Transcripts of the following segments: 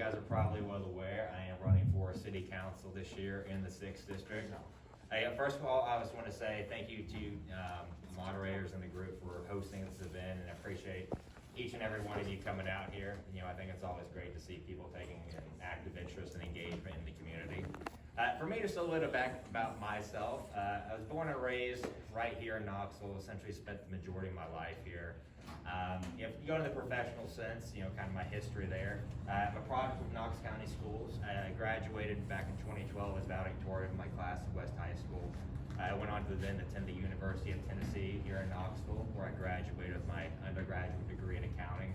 guys are probably well aware, I am running for city council this year in the 6th district. First of all, I just want to say thank you to moderators in the group for hosting this event, and I appreciate each and every one of you coming out here. I think it's always great to see people taking an active interest and engagement in the community. For me, just a little bit about myself. I was born and raised right here in Knoxville, essentially spent the majority of my life here. If you go to the professional sense, kind of my history there. I'm a product of Knox County Schools. I graduated back in 2012 as valedictorian of my class at West High School. I went on to then attend the University of Tennessee here in Knoxville, where I graduated with my undergraduate degree in accounting.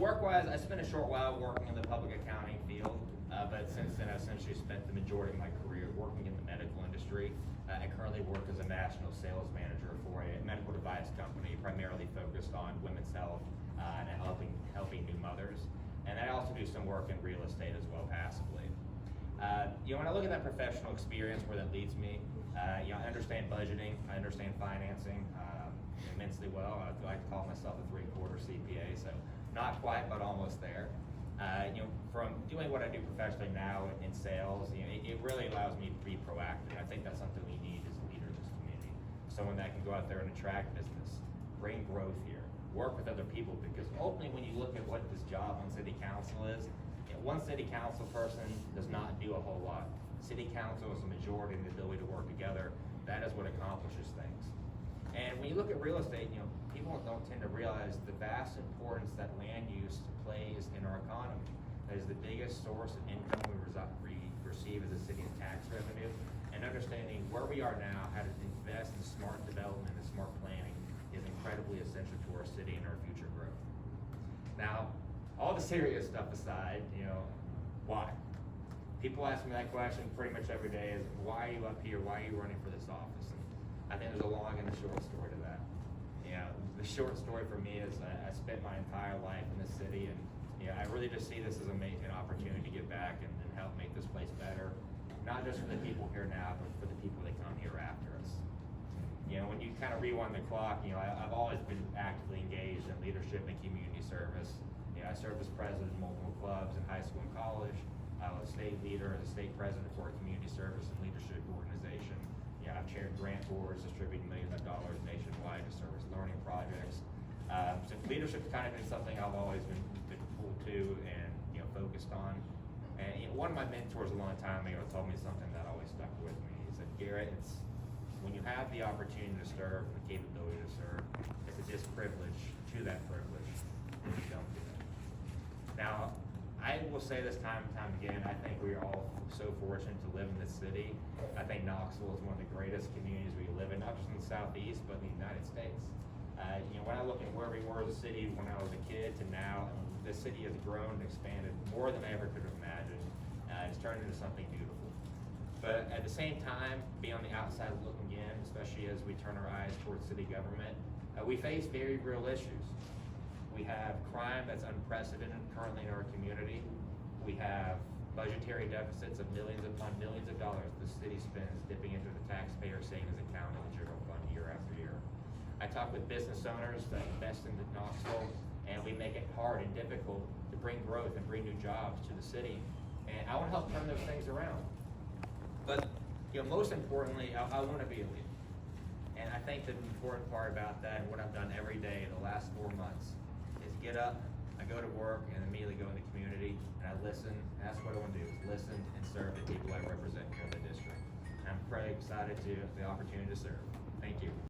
Work-wise, I spent a short while working in the public accounting field, but since then I've essentially spent the majority of my career working in the medical industry. I currently work as a national sales manager for a medical device company, primarily focused on women's health and helping new mothers. And I also do some work in real estate as well, passively. When I look at that professional experience, where that leads me, I understand budgeting, I understand financing immensely well. I like to call myself a 3/4 CPA, so not quite, but almost there. From doing what I do professionally now in sales, it really allows me to be proactive. I think that's something we need as a leader of this community. Someone that can go out there and attract business, bring growth here, work with other people, because ultimately when you look at what this job on city council is, one city council person does not do a whole lot. City council is a majority and the ability to work together. That is what accomplishes things. And when you look at real estate, people don't tend to realize the vast importance that land use plays in our economy. That is the biggest source of income we receive as a city in tax revenue. And understanding where we are now, how to invest in smart development and smart planning is incredibly essential to our city and our future growth. Now, all the serious stuff aside, why? People ask me that question pretty much every day, is why are you up here? Why are you running for this office? And I think there's a long and a short story to that. The short story for me is I spent my entire life in this city, and I really just see this as an opportunity to get back and help make this place better, not just for the people here now, but for the people that come here after us. When you kind of rewind the clock, I've always been actively engaged in leadership and community service. I served as president of multiple clubs in high school and college. I was a state leader as a state president for a community service and leadership organization. I've chaired grant boards, distributing millions of dollars nationwide to service learning projects. So leadership's kind of been something I've always been pulled to and focused on. And one of my mentors a long time ago told me something that always stuck with me. He said, Garrett, it's when you have the opportunity to serve, the capability to serve, it's a disprivilege to that privilege if you don't do it. Now, I will say this time and time again, I think we are all so fortunate to live in this city. I think Knoxville is one of the greatest communities we live in, not just in the Southeast, but in the United States. When I look at where we were as a city when I was a kid to now, this city has grown and expanded more than I ever could have imagined. It's turned into something beautiful. But at the same time, being on the outside looking in, especially as we turn our eyes towards city government, we face very real issues. We have crime that's unprecedented currently in our community. We have budgetary deficits of millions upon millions of dollars the city spends dipping into the taxpayer savings account of the general fund year after year. I talk with business owners that invest in Knoxville, and we make it hard and difficult to bring growth and bring new jobs to the city. And I want to help turn those things around. But most importantly, I want to be a leader. And I think the important part about that, and what I've done every day in the last 4 months, is get up, I go to work, and immediately go in the community, and I listen. And that's what I want to do, is listen and serve the people I represent here in the district. And I'm pretty excited to have the opportunity to serve. Thank you.